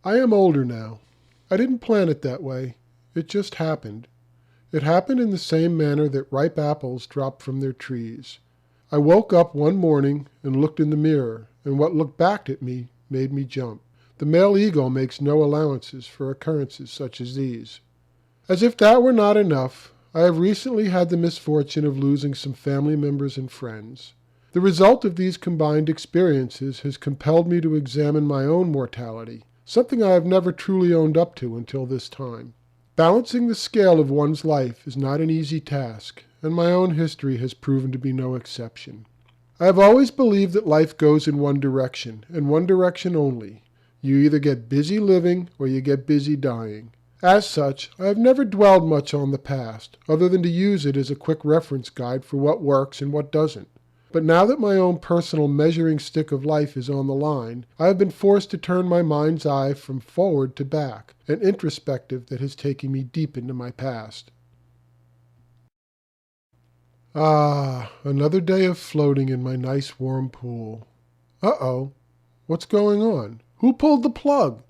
I am older now. I didn't plan it that way. It just happened. It happened in the same manner that ripe apples drop from their trees. I woke up one morning and looked in the mirror, and what looked back at me made me jump. The male ego makes no allowances for occurrences such as these. As if that were not enough, I have recently had the misfortune of losing some family members and friends. The result of these combined experiences has compelled me to examine my own mortality, something I have never truly owned up to until this time. Balancing the scale of one's life is not an easy task, and my own history has proven to be no exception. I have always believed that life goes in one direction, and one direction only. You either get busy living or you get busy dying. As such, I have never dwelled much on the past, other than to use it as a quick reference guide for what works and what doesn't. But now that my own personal measuring stick of life is on the line, I have been forced to turn my mind's eye from forward to back, an introspective that has taken me deep into my past. Another day of floating in my nice warm pool. Uh-oh, what's going on? Who pulled the plug?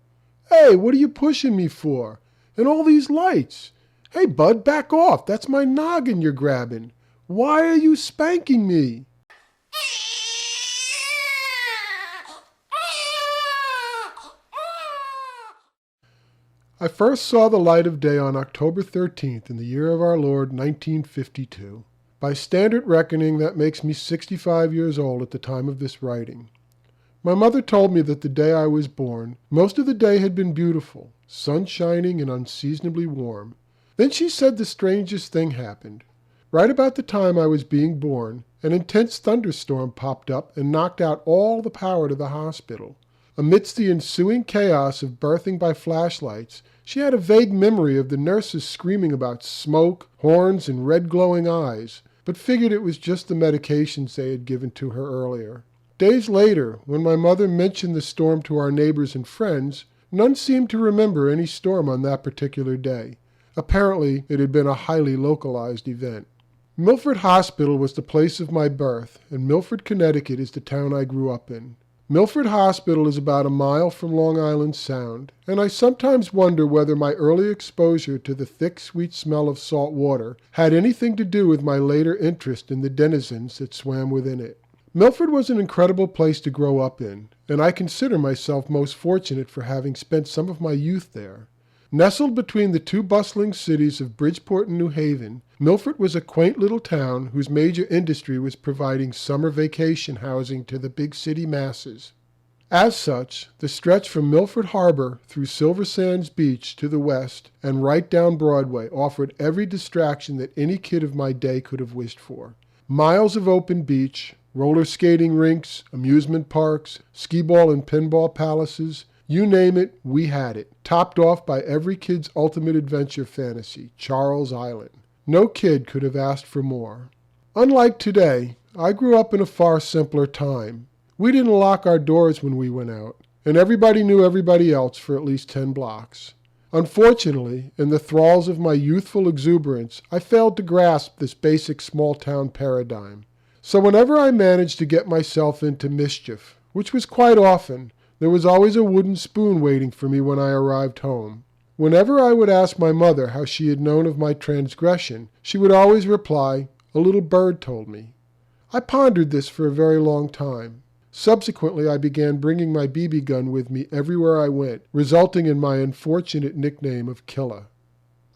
Hey, what are you pushing me for? And all these lights? Hey, bud, back off. That's my noggin you're grabbing. Why are you spanking me? I first saw the light of day on October 13th in the year of our Lord 1952. By standard reckoning, that makes me 65 years old at the time of this writing. My mother told me that the day I was born, most of the day had been beautiful, sun shining and unseasonably warm. Then she said the strangest thing happened. Right about the time I was being born, an intense thunderstorm popped up and knocked out all the power to the hospital. Amidst the ensuing chaos of birthing by flashlights, she had a vague memory of the nurses screaming about smoke, horns, and red glowing eyes, but figured it was just the medications they had given to her earlier. Days later, when my mother mentioned the storm to our neighbors and friends, none seemed to remember any storm on that particular day. Apparently, it had been a highly localized event. Milford Hospital was the place of my birth, and Milford, Connecticut is the town I grew up in. Milford Hospital is about a mile from Long Island Sound, and I sometimes wonder whether my early exposure to the thick, sweet smell of salt water had anything to do with my later interest in the denizens that swam within it. Milford was an incredible place to grow up in, and I consider myself most fortunate for having spent some of my youth there. Nestled between the two bustling cities of Bridgeport and New Haven, Milford was a quaint little town whose major industry was providing summer vacation housing to the big city masses. As such, the stretch from Milford Harbor through Silver Sands Beach to the west and right down Broadway offered every distraction that any kid of my day could have wished for. Miles of open beach, roller skating rinks, amusement parks, skee-ball and pinball palaces, you name it, we had it, topped off by every kid's ultimate adventure fantasy, Charles Island. No kid could have asked for more. Unlike today, I grew up in a far simpler time. We didn't lock our doors when we went out, and everybody knew everybody else for at least 10 blocks. Unfortunately, in the thralls of my youthful exuberance, I failed to grasp this basic small-town paradigm. So whenever I managed to get myself into mischief, which was quite often, there was always a wooden spoon waiting for me when I arrived home. Whenever I would ask my mother how she had known of my transgression, she would always reply, "A little bird told me." I pondered this for a very long time. Subsequently, I began bringing my BB gun with me everywhere I went, resulting in my unfortunate nickname of Killer.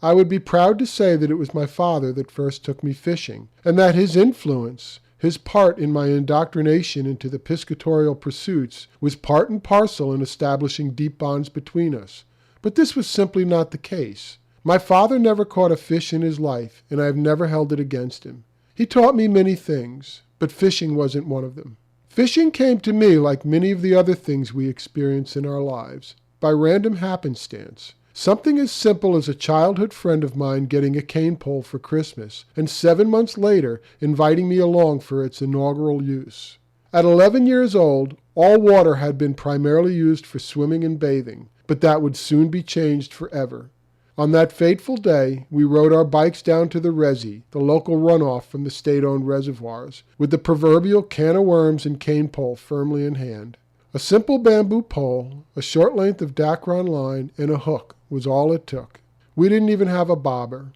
I would be proud to say that it was my father that first took me fishing, and that his influence, his part in my indoctrination into the piscatorial pursuits, was part and parcel in establishing deep bonds between us. But this was simply not the case. My father never caught a fish in his life, and I have never held it against him. He taught me many things, but fishing wasn't one of them. Fishing came to me, like many of the other things we experience in our lives, by random happenstance. Something as simple as a childhood friend of mine getting a cane pole for Christmas, and 7 months later inviting me along for its inaugural use. At 11 years old, all water had been primarily used for swimming and bathing, but that would soon be changed forever. On that fateful day, we rode our bikes down to the Resi, the local runoff from the state-owned reservoirs, with the proverbial can of worms and cane pole firmly in hand. A simple bamboo pole, a short length of Dacron line, and a hook was all it took. We didn't even have a bobber.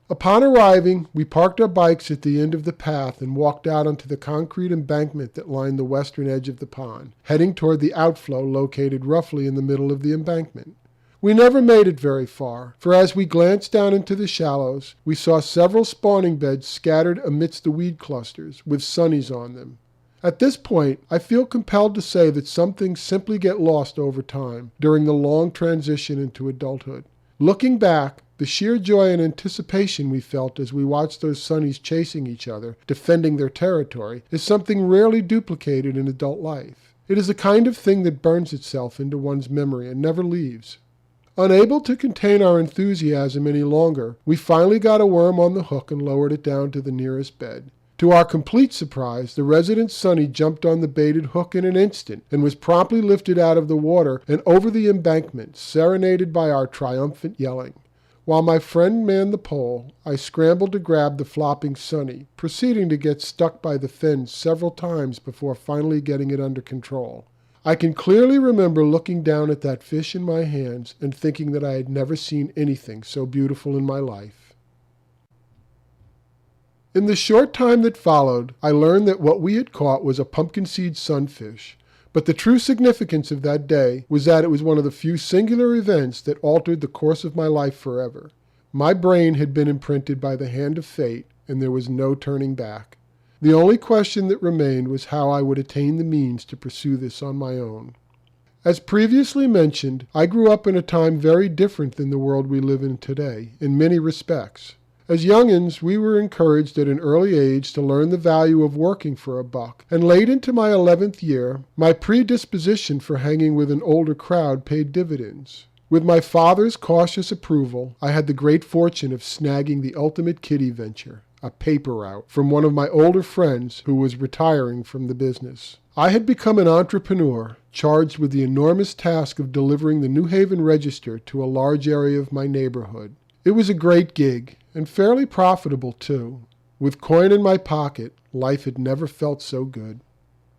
Upon arriving, we parked our bikes at the end of the path and walked out onto the concrete embankment that lined the western edge of the pond, heading toward the outflow located roughly in the middle of the embankment. We never made it very far, for as we glanced down into the shallows, we saw several spawning beds scattered amidst the weed clusters, with sunnies on them. At this point, I feel compelled to say that some things simply get lost over time, during the long transition into adulthood. Looking back, the sheer joy and anticipation we felt as we watched those sunnies chasing each other, defending their territory, is something rarely duplicated in adult life. It is a kind of thing that burns itself into one's memory and never leaves. Unable to contain our enthusiasm any longer, we finally got a worm on the hook and lowered it down to the nearest bed. To our complete surprise, the resident Sonny jumped on the baited hook in an instant and was promptly lifted out of the water and over the embankment, serenaded by our triumphant yelling. While my friend manned the pole, I scrambled to grab the flopping Sonny, proceeding to get stuck by the fins several times before finally getting it under control. I can clearly remember looking down at that fish in my hands and thinking that I had never seen anything so beautiful in my life. In the short time that followed, I learned that what we had caught was a pumpkin seed sunfish, but the true significance of that day was that it was one of the few singular events that altered the course of my life forever. My brain had been imprinted by the hand of fate, and there was no turning back. The only question that remained was how I would attain the means to pursue this on my own. As previously mentioned, I grew up in a time very different than the world we live in today, in many respects. As youngins, we were encouraged at an early age to learn the value of working for a buck, and late into my 11th year, my predisposition for hanging with an older crowd paid dividends. With my father's cautious approval, I had the great fortune of snagging the ultimate kiddie venture, a paper route, from one of my older friends who was retiring from the business. I had become an entrepreneur, charged with the enormous task of delivering the New Haven Register to a large area of my neighborhood. It was a great gig, and fairly profitable too. With coin in my pocket, life had never felt so good.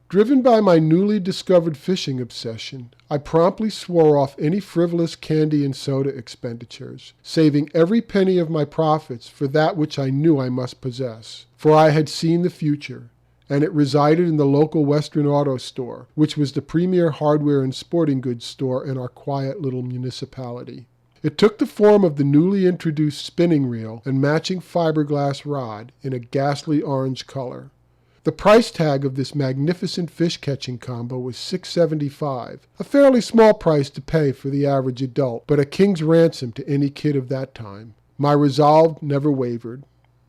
Driven by my newly discovered fishing obsession, I promptly swore off any frivolous candy and soda expenditures, saving every penny of my profits for that which I knew I must possess. For I had seen the future, and it resided in the local Western Auto Store, which was the premier hardware and sporting goods store in our quiet little municipality. It took the form of the newly introduced spinning reel and matching fiberglass rod in a ghastly orange color. The price tag of this magnificent fish-catching combo was $6.75, a fairly small price to pay for the average adult, but a king's ransom to any kid of that time. My resolve never wavered.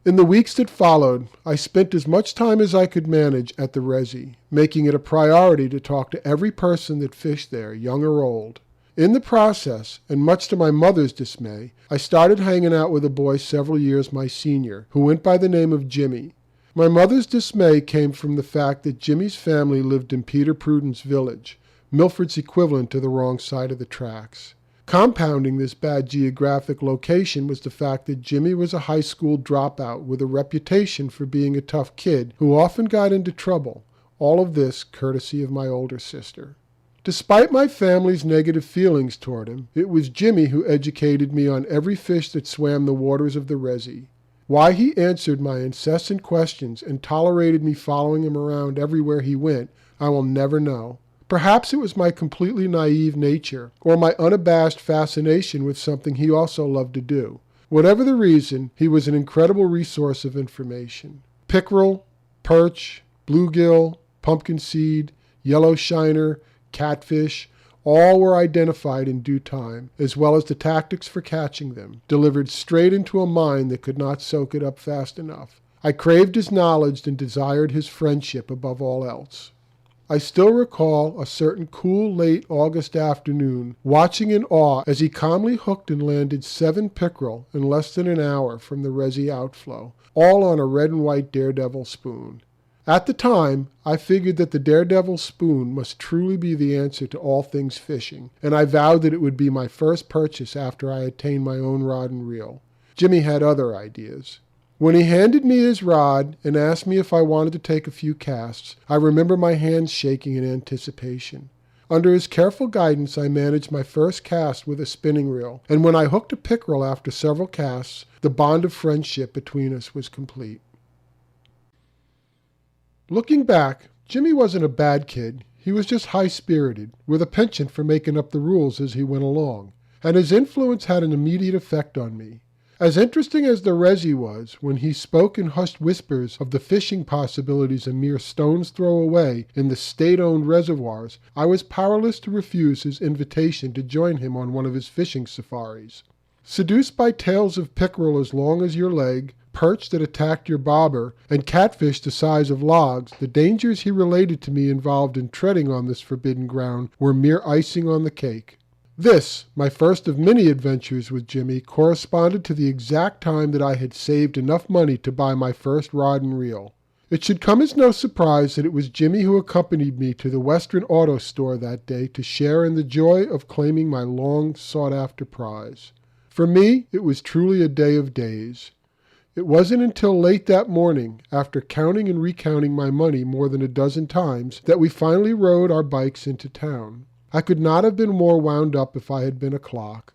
In the weeks that followed, I spent as much time as I could manage at the Resi, making it a priority to talk to every person that fished there, young or old. In the process, and much to my mother's dismay, I started hanging out with a boy several years my senior, who went by the name of Jimmy. My mother's dismay came from the fact that Jimmy's family lived in Peter Prudence Village, Milford's equivalent to the wrong side of the tracks. Compounding this bad geographic location was the fact that Jimmy was a high school dropout with a reputation for being a tough kid who often got into trouble, all of this courtesy of my older sister. Despite my family's negative feelings toward him, it was Jimmy who educated me on every fish that swam the waters of the Resi. Why he answered my incessant questions and tolerated me following him around everywhere he went, I will never know. Perhaps it was my completely naive nature, or my unabashed fascination with something he also loved to do. Whatever the reason, he was an incredible resource of information. Pickerel, perch, bluegill, pumpkin seed, yellow shiner, catfish, all were identified in due time, as well as the tactics for catching them, delivered straight into a mind that could not soak it up fast enough. I craved his knowledge and desired his friendship above all else. I still recall a certain cool late August afternoon, watching in awe as he calmly hooked and landed 7 pickerel in less than an hour from the Resi outflow, all on a red and white Daredevil spoon. At the time, I figured that the Daredevil spoon must truly be the answer to all things fishing, and I vowed that it would be my first purchase after I attained my own rod and reel. Jimmy had other ideas. When he handed me his rod and asked me if I wanted to take a few casts, I remember my hands shaking in anticipation. Under his careful guidance, I managed my first cast with a spinning reel, and when I hooked a pickerel after several casts, the bond of friendship between us was complete. Looking back, Jimmy wasn't a bad kid. He was just high-spirited, with a penchant for making up the rules as he went along, and his influence had an immediate effect on me. As interesting as the Resi was, when he spoke in hushed whispers of the fishing possibilities a mere stone's throw away in the state-owned reservoirs, I was powerless to refuse his invitation to join him on one of his fishing safaris. Seduced by tales of pickerel as long as your leg, perch that attacked your bobber, and catfish the size of logs, the dangers he related to me involved in treading on this forbidden ground were mere icing on the cake. This, my first of many adventures with Jimmy, corresponded to the exact time that I had saved enough money to buy my first rod and reel. It should come as no surprise that it was Jimmy who accompanied me to the Western Auto Store that day to share in the joy of claiming my long sought-after prize. For me, it was truly a day of days. It wasn't until late that morning, after counting and recounting my money more than a dozen times, that we finally rode our bikes into town. I could not have been more wound up if I had been a clock.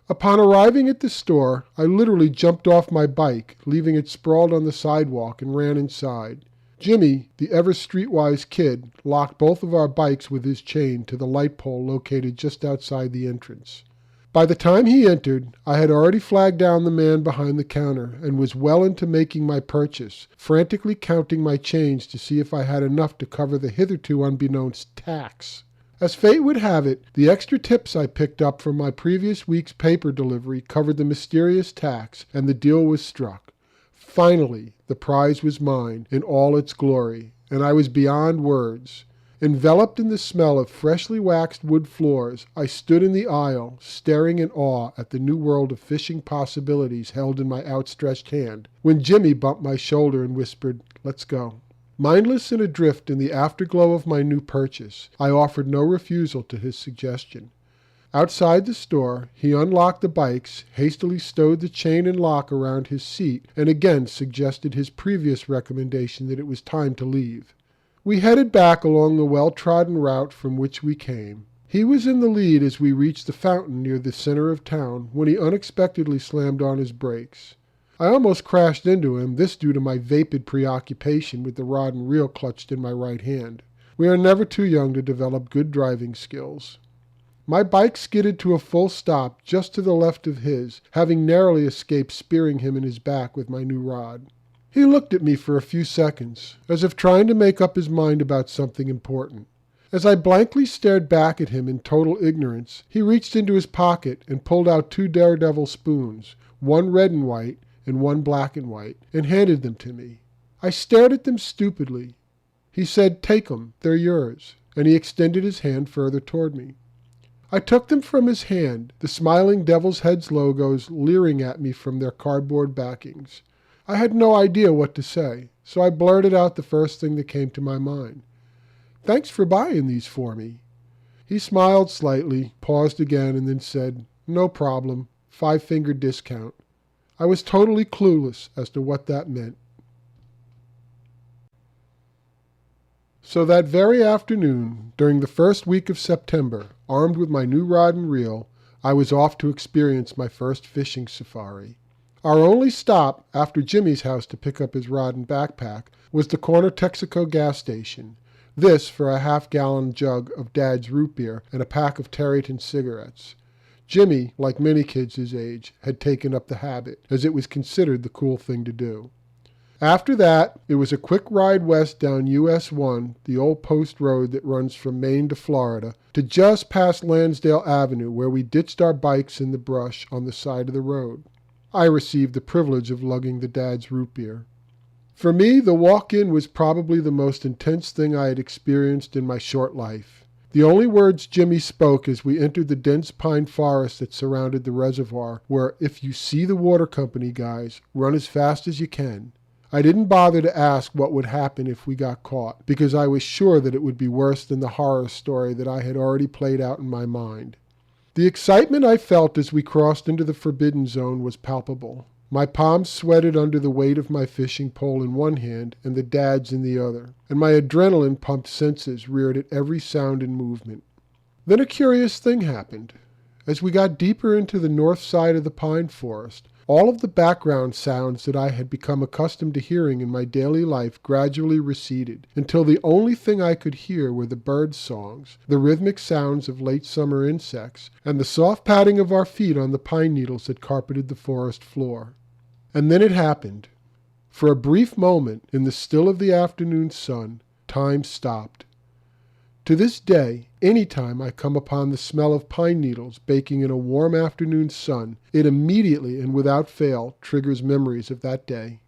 Upon arriving at the store, I literally jumped off my bike, leaving it sprawled on the sidewalk, and ran inside. Jimmy, the ever streetwise kid, locked both of our bikes with his chain to the light pole located just outside the entrance. By the time he entered, I had already flagged down the man behind the counter and was well into making my purchase, frantically counting my change to see if I had enough to cover the hitherto unbeknownst tax. As fate would have it, the extra tips I picked up from my previous week's paper delivery covered the mysterious tax, and the deal was struck. Finally, the prize was mine in all its glory, and I was beyond words. Enveloped in the smell of freshly waxed wood floors, I stood in the aisle, staring in awe at the new world of fishing possibilities held in my outstretched hand, when Jimmy bumped my shoulder and whispered, "Let's go." Mindless and adrift in the afterglow of my new purchase, I offered no refusal to his suggestion. Outside the store, he unlocked the bikes, hastily stowed the chain and lock around his seat, and again suggested his previous recommendation that it was time to leave. We headed back along the well-trodden route from which we came. He was in the lead as we reached the fountain near the center of town, when he unexpectedly slammed on his brakes. I almost crashed into him, this due to my vapid preoccupation with the rod and reel clutched in my right hand. We are never too young to develop good driving skills. My bike skidded to a full stop just to the left of his, having narrowly escaped spearing him in his back with my new rod. He looked at me for a few seconds, as if trying to make up his mind about something important. As I blankly stared back at him in total ignorance, he reached into his pocket and pulled out 2 Daredevil spoons, one red and white, and one black and white, and handed them to me. I stared at them stupidly. He said, "Take 'em, they're yours," and he extended his hand further toward me. I took them from his hand, the smiling Devil's Heads logos leering at me from their cardboard backings. I had no idea what to say, so I blurted out the first thing that came to my mind. "Thanks for buying these for me." He smiled slightly, paused again, and then said, "No problem, 5-finger discount." I was totally clueless as to what that meant. So that very afternoon, during the first week of September, armed with my new rod and reel, I was off to experience my first fishing safari. Our only stop, after Jimmy's house to pick up his rod and backpack, was the corner Texaco gas station. This for a half-gallon jug of Dad's root beer and a pack of Tarryton cigarettes. Jimmy, like many kids his age, had taken up the habit, as it was considered the cool thing to do. After that, it was a quick ride west down US 1, the old post road that runs from Maine to Florida, to just past Lansdale Avenue, where we ditched our bikes in the brush on the side of the road. I received the privilege of lugging the Dad's root beer. For me, the walk-in was probably the most intense thing I had experienced in my short life. The only words Jimmy spoke as we entered the dense pine forest that surrounded the reservoir were, "If you see the water company, guys, run as fast as you can." I didn't bother to ask what would happen if we got caught, because I was sure that it would be worse than the horror story that I had already played out in my mind. The excitement I felt as we crossed into the forbidden zone was palpable. My palms sweated under the weight of my fishing pole in one hand and the Dad's in the other, and my adrenaline-pumped senses reared at every sound and movement. Then a curious thing happened. As we got deeper into the north side of the pine forest, all of the background sounds that I had become accustomed to hearing in my daily life gradually receded, until the only thing I could hear were the bird songs, the rhythmic sounds of late summer insects, and the soft patting of our feet on the pine needles that carpeted the forest floor. And then it happened. For a brief moment, in the still of the afternoon sun, time stopped. To this day, any time I come upon the smell of pine needles baking in a warm afternoon sun, it immediately and without fail triggers memories of that day.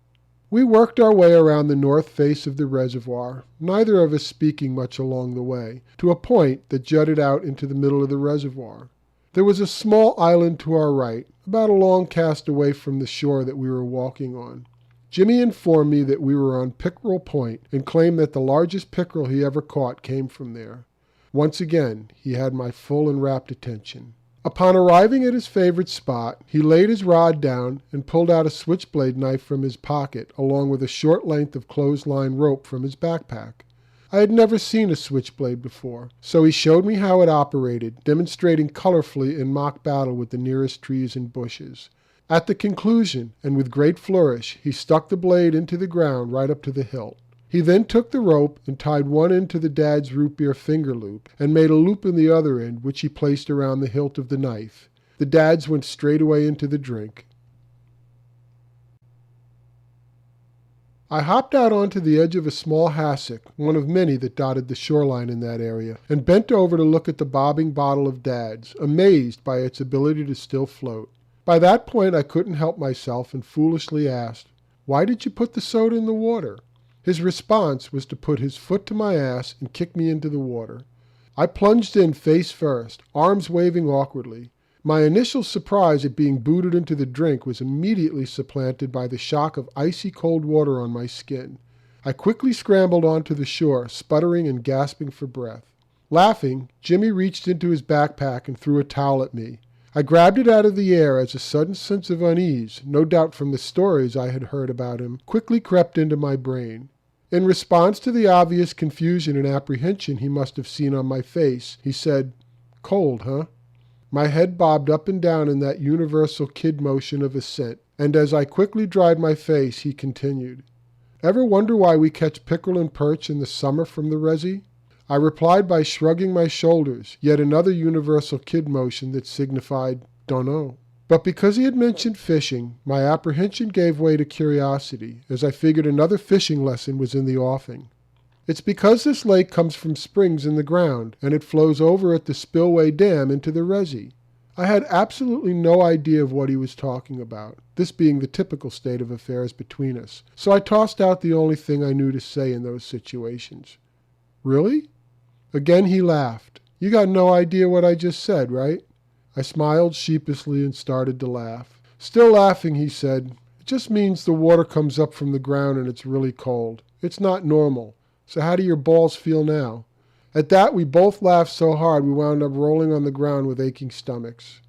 We worked our way around the north face of the reservoir, neither of us speaking much along the way, to a point that jutted out into the middle of the reservoir. There was a small island to our right, about a long cast away from the shore that we were walking on. Jimmy informed me that we were on Pickerel Point and claimed that the largest pickerel he ever caught came from there. Once again, he had my full and rapt attention. Upon arriving at his favorite spot, he laid his rod down and pulled out a switchblade knife from his pocket, along with a short length of clothesline rope from his backpack. I had never seen a switchblade before, so he showed me how it operated, demonstrating colorfully in mock battle with the nearest trees and bushes. At the conclusion, and with great flourish, he stuck the blade into the ground right up to the hilt. He then took the rope and tied one end to the dad's root beer finger loop, and made a loop in the other end, which he placed around the hilt of the knife. The dads went straight away into the drink. I hopped out onto the edge of a small hassock, one of many that dotted the shoreline in that area, and bent over to look at the bobbing bottle of dad's, amazed by its ability to still float. By that point I couldn't help myself and foolishly asked, "Why did you put the soda in the water?" His response was to put his foot to my ass and kick me into the water. I plunged in face first, arms waving awkwardly. My initial surprise at being booted into the drink was immediately supplanted by the shock of icy cold water on my skin. I quickly scrambled onto the shore, sputtering and gasping for breath. Laughing, Jimmy reached into his backpack and threw a towel at me. I grabbed it out of the air as a sudden sense of unease, no doubt from the stories I had heard about him, quickly crept into my brain. In response to the obvious confusion and apprehension he must have seen on my face, he said, "Cold, huh?" My head bobbed up and down in that universal kid motion of assent, and as I quickly dried my face, he continued, "Ever wonder why we catch pickerel and perch in the summer from the resi?" I replied by shrugging my shoulders, yet another universal kid motion that signified, "Dunno." But because he had mentioned fishing, my apprehension gave way to curiosity, as I figured another fishing lesson was in the offing. "It's because this lake comes from springs in the ground, and it flows over at the Spillway Dam into the resi." I had absolutely no idea of what he was talking about, this being the typical state of affairs between us, so I tossed out the only thing I knew to say in those situations. "Really?" Again he laughed. "You got no idea what I just said, right?" I smiled sheepishly and started to laugh. Still laughing, he said, "It just means the water comes up from the ground and it's really cold. It's not normal. So how do your balls feel now?" At that, we both laughed so hard we wound up rolling on the ground with aching stomachs.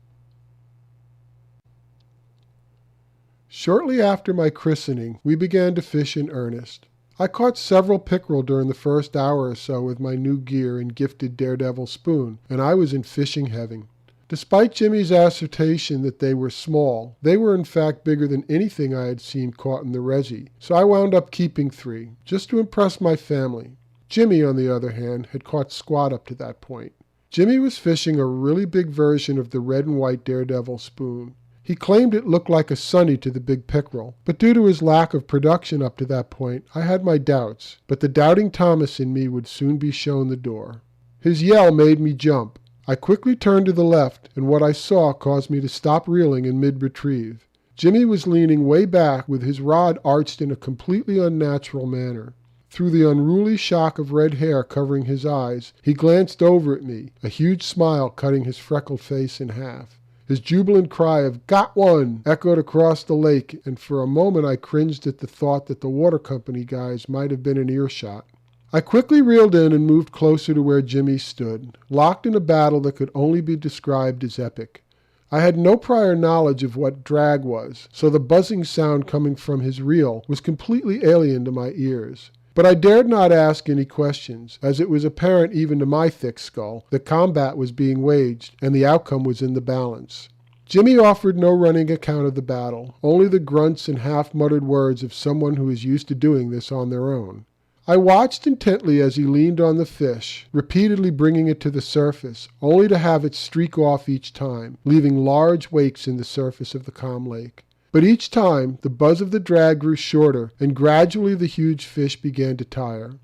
Shortly after my christening, we began to fish in earnest. I caught several pickerel during the first hour or so with my new gear and gifted daredevil spoon, and I was in fishing heaven. Despite Jimmy's assertion that they were small, they were in fact bigger than anything I had seen caught in the resi, so I wound up keeping 3, just to impress my family. Jimmy, on the other hand, had caught squat up to that point. Jimmy was fishing a really big version of the red and white daredevil spoon. He claimed it looked like a sunny to the big pickerel, but due to his lack of production up to that point, I had my doubts, but the doubting Thomas in me would soon be shown the door. His yell made me jump. I quickly turned to the left, and what I saw caused me to stop reeling in mid-retrieve. Jimmy was leaning way back with his rod arched in a completely unnatural manner. Through the unruly shock of red hair covering his eyes, he glanced over at me, a huge smile cutting his freckled face in half. His jubilant cry of "Got one!" echoed across the lake, and for a moment I cringed at the thought that the water company guys might have been in earshot. I quickly reeled in and moved closer to where Jimmy stood, locked in a battle that could only be described as epic. I had no prior knowledge of what drag was, so the buzzing sound coming from his reel was completely alien to my ears. But I dared not ask any questions, as it was apparent even to my thick skull that combat was being waged, and the outcome was in the balance. Jimmy offered no running account of the battle, only the grunts and half-muttered words of someone who is used to doing this on their own. I watched intently as he leaned on the fish, repeatedly bringing it to the surface, only to have it streak off each time, leaving large wakes in the surface of the calm lake. But each time, the buzz of the drag grew shorter, and gradually the huge fish began to tire.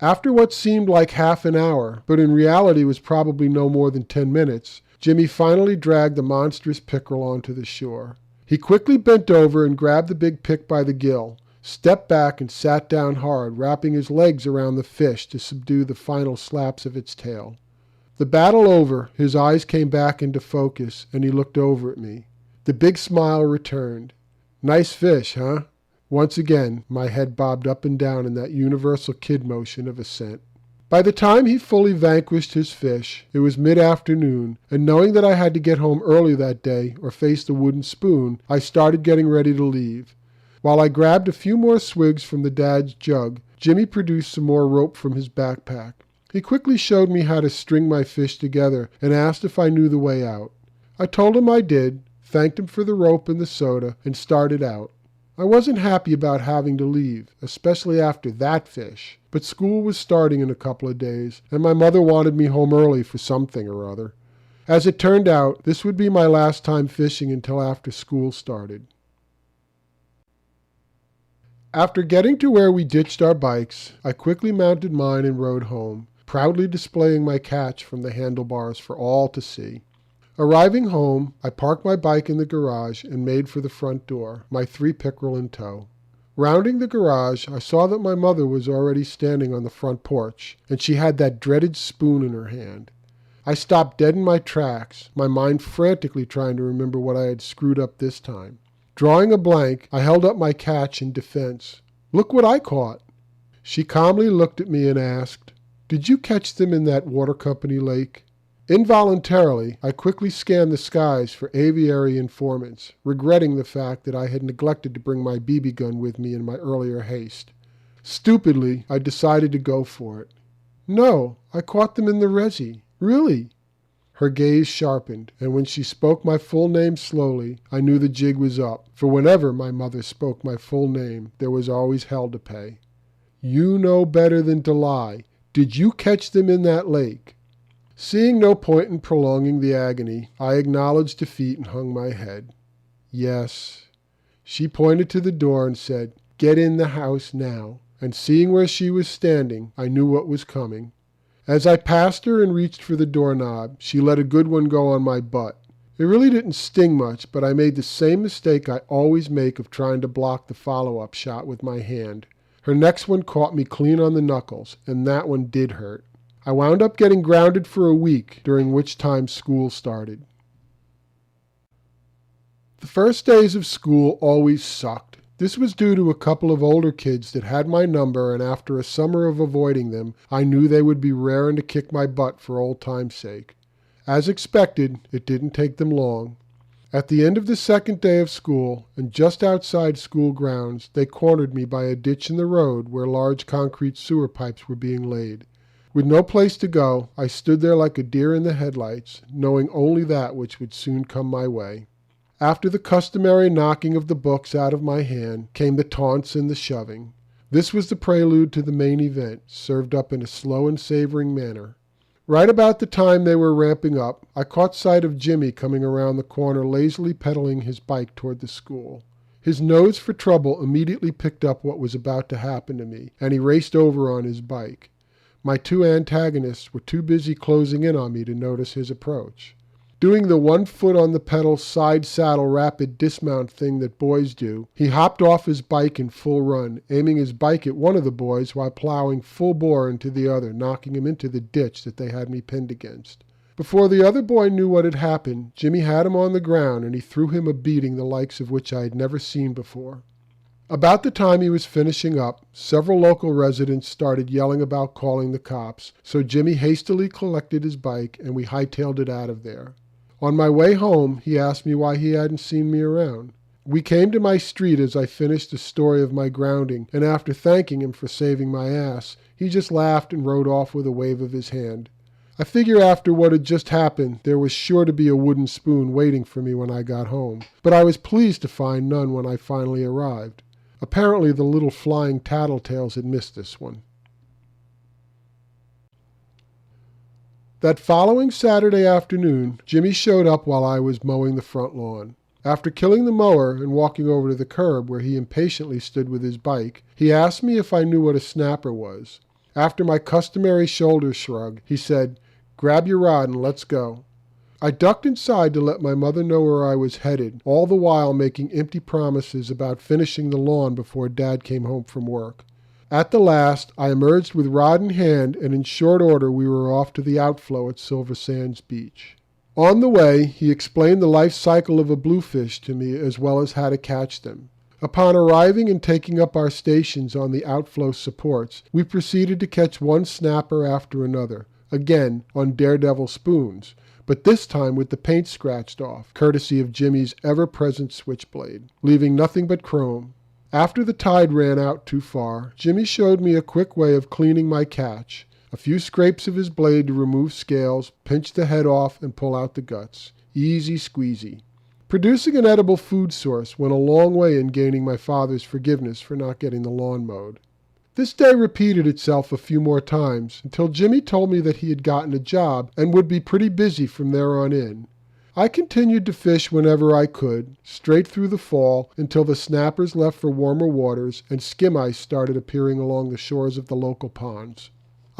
After what seemed like half an hour, but in reality was probably no more than 10 minutes, Jimmy finally dragged the monstrous pickerel onto the shore. He quickly bent over and grabbed the big pick by the gill, stepped back and sat down hard, wrapping his legs around the fish to subdue the final slaps of its tail. The battle over, his eyes came back into focus, and he looked over at me. The big smile returned. "Nice fish, huh?" Once again, my head bobbed up and down in that universal kid motion of assent. By the time he fully vanquished his fish, it was mid-afternoon, and knowing that I had to get home early that day or face the wooden spoon, I started getting ready to leave. While I grabbed a few more swigs from the dad's jug, Jimmy produced some more rope from his backpack. He quickly showed me how to string my fish together and asked if I knew the way out. I told him I did, thanked him for the rope and the soda, and started out. I wasn't happy about having to leave, especially after that fish, but school was starting in a couple of days, and my mother wanted me home early for something or other. As it turned out, this would be my last time fishing until after school started. After getting to where we ditched our bikes, I quickly mounted mine and rode home, proudly displaying my catch from the handlebars for all to see. Arriving home, I parked my bike in the garage and made for the front door, my 3 pickerel in tow. Rounding the garage, I saw that my mother was already standing on the front porch, and she had that dreaded spoon in her hand. I stopped dead in my tracks, my mind frantically trying to remember what I had screwed up this time. Drawing a blank, I held up my catch in defense. "Look what I caught." She calmly looked at me and asked, "Did you catch them in that water company lake?" Involuntarily, I quickly scanned the skies for aviary informants, regretting the fact that I had neglected to bring my BB gun with me in my earlier haste. Stupidly, I decided to go for it. "No, I caught them in the resi. Really?" Her gaze sharpened, and when she spoke my full name slowly, I knew the jig was up, for whenever my mother spoke my full name, there was always hell to pay. "You know better than to lie. Did you catch them in that lake?" Seeing no point in prolonging the agony, I acknowledged defeat and hung my head. "Yes." She pointed to the door and said, "Get in the house now." And seeing where she was standing, I knew what was coming. As I passed her and reached for the doorknob, she let a good one go on my butt. It really didn't sting much, but I made the same mistake I always make of trying to block the follow-up shot with my hand. Her next one caught me clean on the knuckles, and that one did hurt. I wound up getting grounded for a week, during which time school started. The first days of school always sucked. This was due to a couple of older kids that had my number, and after a summer of avoiding them, I knew they would be raring to kick my butt for old time's sake. As expected, it didn't take them long. At the end of the second day of school, and just outside school grounds, they cornered me by a ditch in the road where large concrete sewer pipes were being laid. With no place to go, I stood there like a deer in the headlights, knowing only that which would soon come my way. After the customary knocking of the books out of my hand, came the taunts and the shoving. This was the prelude to the main event, served up in a slow and savoring manner. Right about the time they were ramping up, I caught sight of Jimmy coming around the corner lazily pedaling his bike toward the school. His nose for trouble immediately picked up what was about to happen to me, and he raced over on his bike. My 2 antagonists were too busy closing in on me to notice his approach. Doing the 1 foot on the pedal side saddle rapid dismount thing that boys do, he hopped off his bike in full run, aiming his bike at one of the boys while plowing full bore into the other, knocking him into the ditch that they had me pinned against. Before the other boy knew what had happened, Jimmy had him on the ground, and he threw him a beating the likes of which I had never seen before. About the time he was finishing up, several local residents started yelling about calling the cops, so Jimmy hastily collected his bike and we hightailed it out of there. On my way home, he asked me why he hadn't seen me around. We came to my street as I finished the story of my grounding, and after thanking him for saving my ass, he just laughed and rode off with a wave of his hand. I figure after what had just happened, there was sure to be a wooden spoon waiting for me when I got home, but I was pleased to find none when I finally arrived. Apparently the little flying tattletales had missed this one. That following Saturday afternoon, Jimmy showed up while I was mowing the front lawn. After killing the mower and walking over to the curb where he impatiently stood with his bike, he asked me if I knew what a snapper was. After my customary shoulder shrug, he said, "Grab your rod and let's go." I ducked inside to let my mother know where I was headed, all the while making empty promises about finishing the lawn before Dad came home from work. At the last, I emerged with rod in hand, and in short order we were off to the outflow at Silver Sands Beach. On the way, he explained the life cycle of a bluefish to me as well as how to catch them. Upon arriving and taking up our stations on the outflow supports, we proceeded to catch one snapper after another, again on daredevil spoons, but this time with the paint scratched off, courtesy of Jimmy's ever-present switchblade, leaving nothing but chrome. After the tide ran out too far, Jimmy showed me a quick way of cleaning my catch. A few scrapes of his blade to remove scales, pinch the head off, and pull out the guts. Easy squeezy. Producing an edible food source went a long way in gaining my father's forgiveness for not getting the lawn mowed. This day repeated itself a few more times until Jimmy told me that he had gotten a job and would be pretty busy from there on in. I continued to fish whenever I could, straight through the fall until the snappers left for warmer waters and skim ice started appearing along the shores of the local ponds.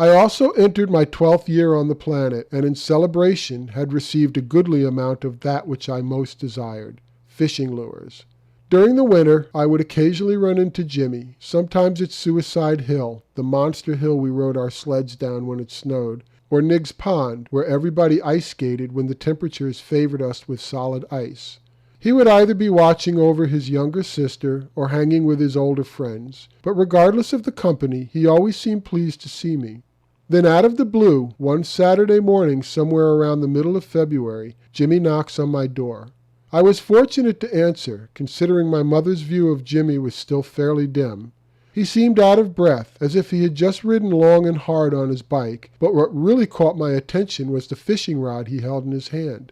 I also entered my 12th year on the planet, and in celebration had received a goodly amount of that which I most desired, fishing lures. During the winter, I would occasionally run into Jimmy, sometimes at Suicide Hill, the monster hill we rode our sleds down when it snowed, or Niggs Pond, where everybody ice skated when the temperatures favored us with solid ice. He would either be watching over his younger sister or hanging with his older friends, but regardless of the company, he always seemed pleased to see me. Then out of the blue, one Saturday morning somewhere around the middle of February, Jimmy knocks on my door. I was fortunate to answer, considering my mother's view of Jimmy was still fairly dim. He seemed out of breath, as if he had just ridden long and hard on his bike, but what really caught my attention was the fishing rod he held in his hand.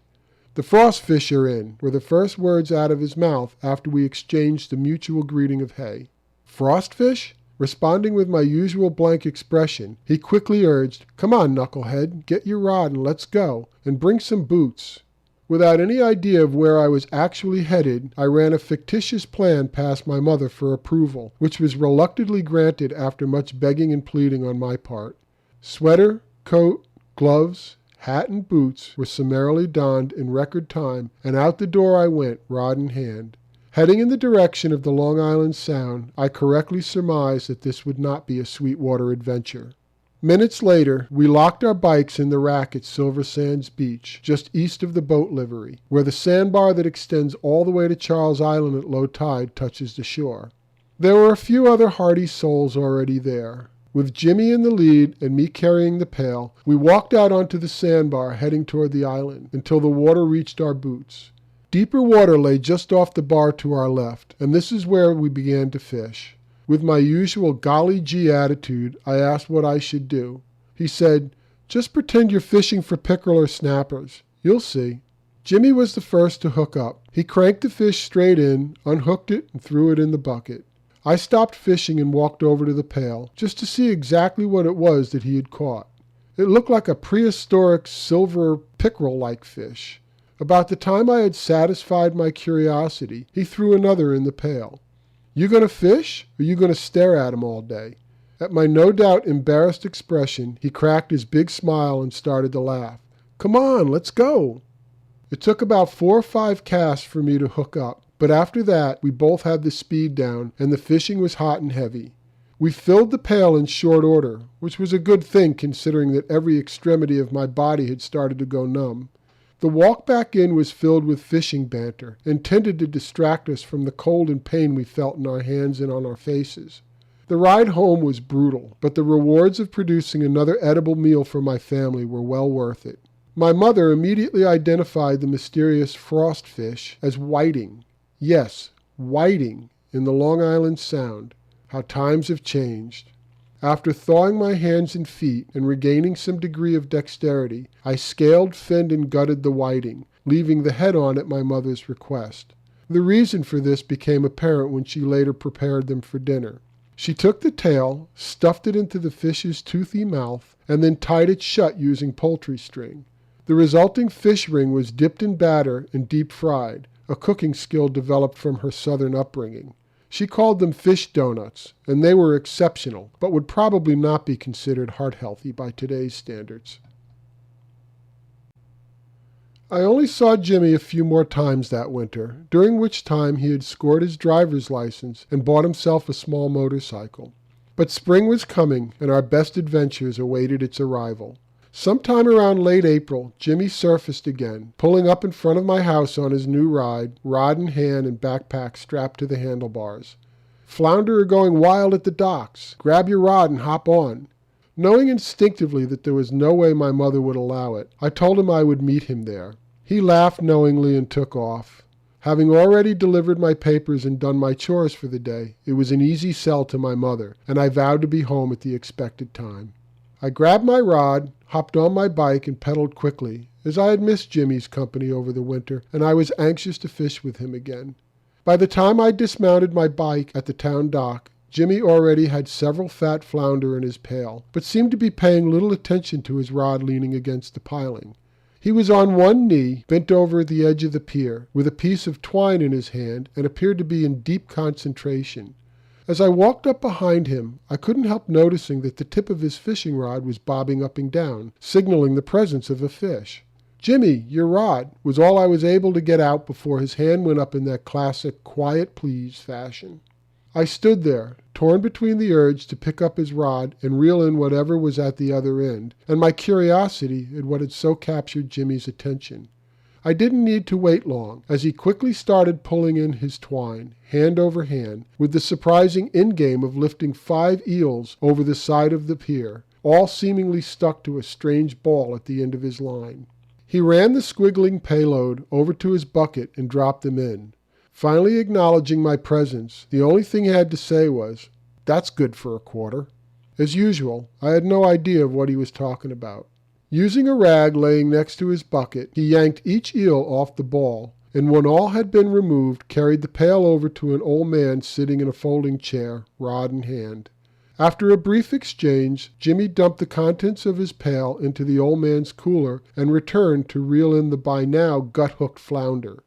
"The frost fish are in," were the first words out of his mouth after we exchanged the mutual greeting of hey. "Frost fish?" Responding with my usual blank expression, he quickly urged, "Come on, knucklehead, get your rod and let's go, and bring some boots." Without any idea of where I was actually headed, I ran a fictitious plan past my mother for approval, which was reluctantly granted after much begging and pleading on my part. Sweater, coat, gloves, hat, and boots were summarily donned in record time, and out the door I went, rod in hand. Heading in the direction of the Long Island Sound, I correctly surmised that this would not be a Sweetwater adventure. Minutes later, we locked our bikes in the rack at Silver Sands Beach, just east of the boat livery, where the sandbar that extends all the way to Charles Island at low tide touches the shore. There were a few other hardy souls already there. With Jimmy in the lead and me carrying the pail, we walked out onto the sandbar heading toward the island until the water reached our boots. Deeper water lay just off the bar to our left, and this is where we began to fish. With my usual golly gee attitude, I asked what I should do. He said, "Just pretend you're fishing for pickerel or snappers. You'll see." Jimmy was the first to hook up. He cranked the fish straight in, unhooked it, and threw it in the bucket. I stopped fishing and walked over to the pail, just to see exactly what it was that he had caught. It looked like a prehistoric silver pickerel-like fish. About the time I had satisfied my curiosity, he threw another in the pail. "You gonna fish, or you gonna stare at him all day?" At my no doubt embarrassed expression, he cracked his big smile and started to laugh. "Come on, let's go." It took about 4 or 5 casts for me to hook up, but after that we both had the speed down, and the fishing was hot and heavy. We filled the pail in short order, which was a good thing considering that every extremity of my body had started to go numb. The walk back in was filled with fishing banter, intended to distract us from the cold and pain we felt in our hands and on our faces. The ride home was brutal, but the rewards of producing another edible meal for my family were well worth it. My mother immediately identified the mysterious frost fish as whiting. Yes, Whiting in the Long Island Sound. How times have changed. After thawing my hands and feet and regaining some degree of dexterity, I scaled, finned, and gutted the whiting, leaving the head on at my mother's request. The reason for this became apparent when she later prepared them for dinner. She took the tail, stuffed it into the fish's toothy mouth, and then tied it shut using poultry string. The resulting fish ring was dipped in batter and deep fried, a cooking skill developed from her southern upbringing. She called them fish donuts, and they were exceptional, but would probably not be considered heart-healthy by today's standards. I only saw Jimmy a few more times that winter, during which time he had scored his driver's license and bought himself a small motorcycle. But spring was coming, and our best adventures awaited its arrival. Sometime around late April, Jimmy surfaced again, pulling up in front of my house on his new ride, rod in hand and backpack strapped to the handlebars. "Flounder are going wild at the docks. Grab your rod and hop on." Knowing instinctively that there was no way my mother would allow it, I told him I would meet him there. He laughed knowingly and took off. Having already delivered my papers and done my chores for the day, it was an easy sell to my mother, and I vowed to be home at the expected time. I grabbed my rod, hopped on my bike, and pedaled quickly, as I had missed Jimmy's company over the winter, and I was anxious to fish with him again. By the time I dismounted my bike at the town dock, Jimmy already had several fat flounder in his pail, but seemed to be paying little attention to his rod leaning against the piling. He was on one knee, bent over at the edge of the pier, with a piece of twine in his hand, and appeared to be in deep concentration. As I walked up behind him, I couldn't help noticing that the tip of his fishing rod was bobbing up and down, signaling the presence of a fish. "Jimmy, your rod," was all I was able to get out before his hand went up in that classic quiet please fashion. I stood there, torn between the urge to pick up his rod and reel in whatever was at the other end, and my curiosity at what had so captured Jimmy's attention. I didn't need to wait long, as he quickly started pulling in his twine, hand over hand, with the surprising endgame of lifting 5 eels over the side of the pier, all seemingly stuck to a strange ball at the end of his line. He ran the squiggling payload over to his bucket and dropped them in. Finally acknowledging my presence, the only thing he had to say was, "That's good for a quarter." As usual, I had no idea of what he was talking about. Using a rag laying next to his bucket, he yanked each eel off the ball, and when all had been removed, carried the pail over to an old man sitting in a folding chair, rod in hand. After a brief exchange, Jimmy dumped the contents of his pail into the old man's cooler and returned to reel in the by now gut-hooked flounder.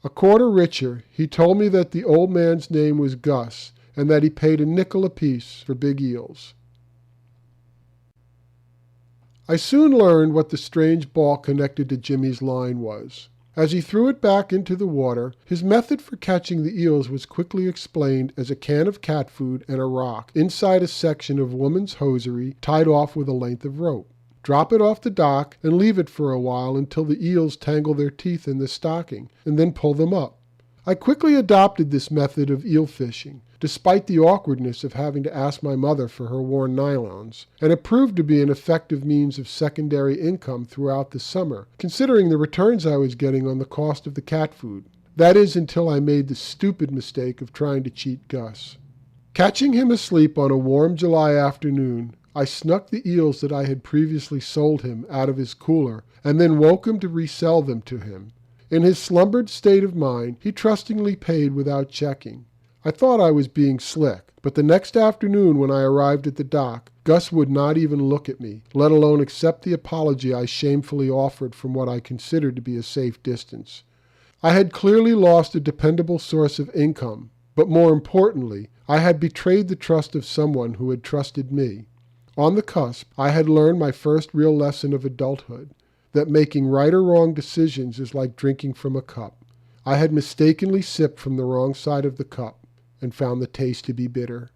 A quarter richer, he told me that the old man's name was Gus, and that he paid a nickel apiece for big eels. I soon learned what the strange ball connected to Jimmy's line was. As he threw it back into the water, his method for catching the eels was quickly explained as a can of cat food and a rock inside a section of woman's hosiery tied off with a length of rope. Drop it off the dock and leave it for a while until the eels tangle their teeth in the stocking, and then pull them up. I quickly adopted this method of eel fishing, despite the awkwardness of having to ask my mother for her worn nylons, and it proved to be an effective means of secondary income throughout the summer, considering the returns I was getting on the cost of the cat food. That is, until I made the stupid mistake of trying to cheat Gus. Catching him asleep on a warm July afternoon, I snuck the eels that I had previously sold him out of his cooler, and then woke him to resell them to him. In his slumbered state of mind, he trustingly paid without checking. I thought I was being slick, but the next afternoon when I arrived at the dock, Gus would not even look at me, let alone accept the apology I shamefully offered from what I considered to be a safe distance. I had clearly lost a dependable source of income, but more importantly, I had betrayed the trust of someone who had trusted me. On the cusp, I had learned my first real lesson of adulthood, that making right or wrong decisions is like drinking from a cup. I had mistakenly sipped from the wrong side of the cup and found the taste to be bitter.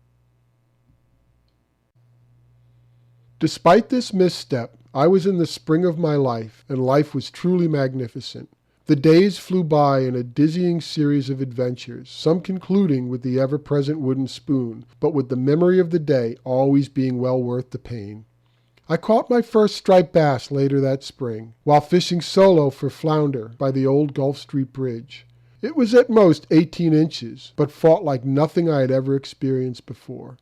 Despite this misstep, I was in the spring of my life, and life was truly magnificent. The days flew by in a dizzying series of adventures, some concluding with the ever-present wooden spoon, but with the memory of the day always being well worth the pain. I caught my first striped bass later that spring, while fishing solo for flounder by the old Gulf Street Bridge. It was at most 18 inches, but fought like nothing I had ever experienced before.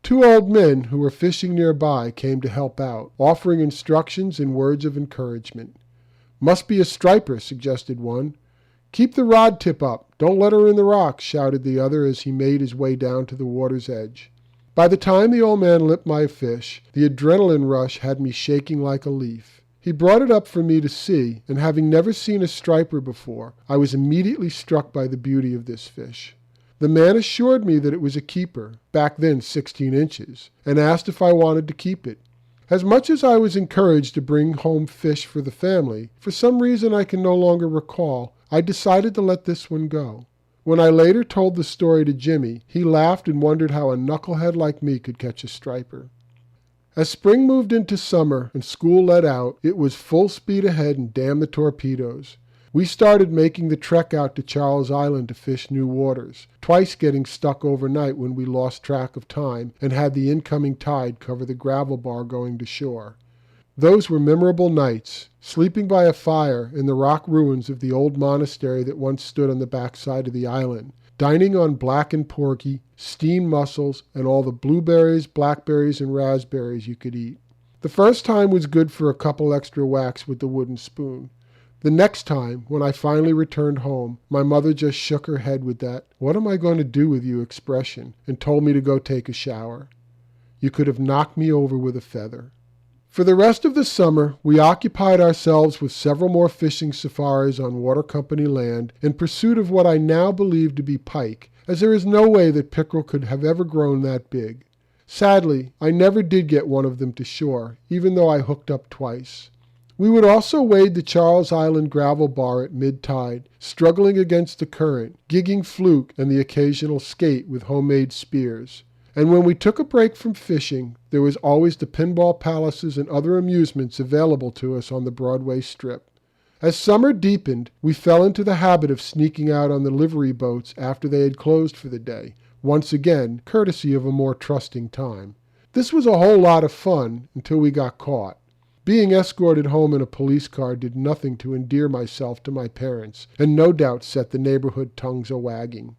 Two old men who were fishing nearby came to help out, offering instructions and words of encouragement. "Must be a striper," suggested one. "Keep the rod tip up. Don't let her in the rocks," shouted the other as he made his way down to the water's edge. By the time the old man lipped my fish, the adrenaline rush had me shaking like a leaf. He brought it up for me to see, and having never seen a striper before, I was immediately struck by the beauty of this fish. The man assured me that it was a keeper, back then 16 inches, and asked if I wanted to keep it. As much as I was encouraged to bring home fish for the family, for some reason I can no longer recall, I decided to let this one go. When I later told the story to Jimmy, he laughed and wondered how a knucklehead like me could catch a striper. As spring moved into summer and school let out, it was full speed ahead and damn the torpedoes. We started making the trek out to Charles Island to fish new waters, twice getting stuck overnight when we lost track of time and had the incoming tide cover the gravel bar going to shore. Those were memorable nights, sleeping by a fire in the rock ruins of the old monastery that once stood on the backside of the island, dining on blackened porgy, steamed mussels, and all the blueberries, blackberries, and raspberries you could eat. The first time was good for a couple extra whacks with the wooden spoon. The next time, when I finally returned home, my mother just shook her head with that "what am I going to do with you" expression and told me to go take a shower. You could have knocked me over with a feather. For the rest of the summer, we occupied ourselves with several more fishing safaris on water company land in pursuit of what I now believe to be pike, as there is no way that pickerel could have ever grown that big. Sadly, I never did get one of them to shore, even though I hooked up twice. We would also wade the Charles Island gravel bar at mid-tide, struggling against the current, gigging fluke and the occasional skate with homemade spears. And when we took a break from fishing, there was always the pinball palaces and other amusements available to us on the Broadway Strip. As summer deepened, we fell into the habit of sneaking out on the livery boats after they had closed for the day, once again courtesy of a more trusting time. This was a whole lot of fun until we got caught. Being escorted home in a police car did nothing to endear myself to my parents, and no doubt set the neighborhood tongues a-wagging.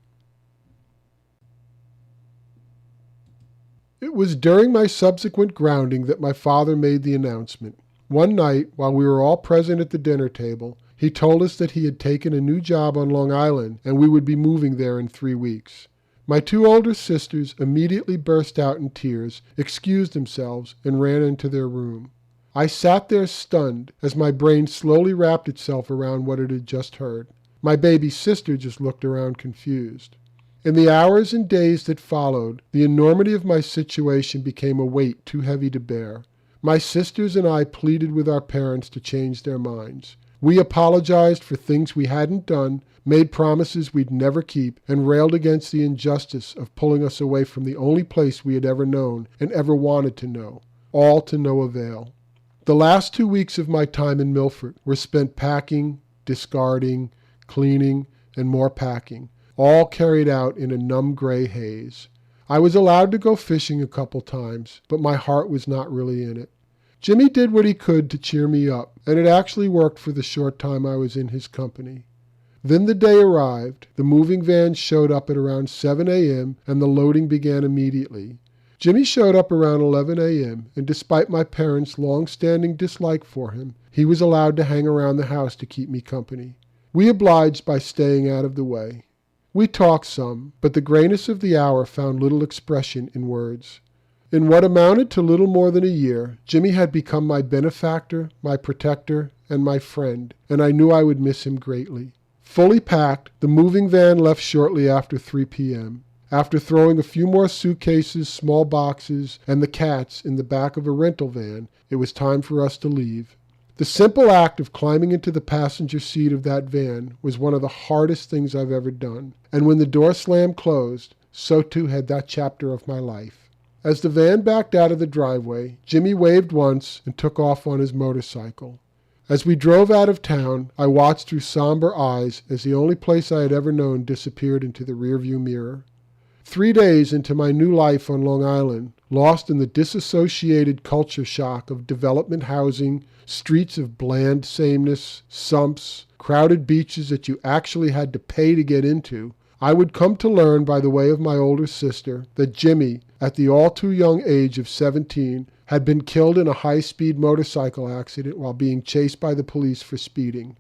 It was during my subsequent grounding that my father made the announcement. One night, while we were all present at the dinner table, he told us that he had taken a new job on Long Island and we would be moving there in 3 weeks. My two older sisters immediately burst out in tears, excused themselves, and ran into their room. I sat there stunned as my brain slowly wrapped itself around what it had just heard. My baby sister just looked around confused. In the hours and days that followed, the enormity of my situation became a weight too heavy to bear. My sisters and I pleaded with our parents to change their minds. We apologized for things we hadn't done, made promises we'd never keep, and railed against the injustice of pulling us away from the only place we had ever known and ever wanted to know, all to no avail. The last 2 weeks of my time in Milford were spent packing, discarding, cleaning, and more packing, all carried out in a numb gray haze. I was allowed to go fishing a couple times, but my heart was not really in it. Jimmy did what he could to cheer me up, and it actually worked for the short time I was in his company. Then the day arrived. The moving van showed up at around 7 a.m., and the loading began immediately. Jimmy showed up around 11 a.m., and despite my parents' long-standing dislike for him, he was allowed to hang around the house to keep me company. We obliged by staying out of the way. We talked some, but the grayness of the hour found little expression in words. In what amounted to little more than a year, Jimmy had become my benefactor, my protector, and my friend, and I knew I would miss him greatly. Fully packed, the moving van left shortly after 3 p.m. After throwing a few more suitcases, small boxes, and the cats in the back of a rental van, it was time for us to leave. The simple act of climbing into the passenger seat of that van was one of the hardest things I've ever done, and when the door slammed closed, so too had that chapter of my life. As the van backed out of the driveway, Jimmy waved once and took off on his motorcycle. As we drove out of town, I watched through somber eyes as the only place I had ever known disappeared into the rearview mirror. 3 days into my new life on Long Island, lost in the disassociated culture shock of development housing, streets of bland sameness, sumps, crowded beaches that you actually had to pay to get into, I would come to learn by the way of my older sister that Jimmy, at the all too young age of 17, had been killed in a high-speed motorcycle accident while being chased by the police for speeding.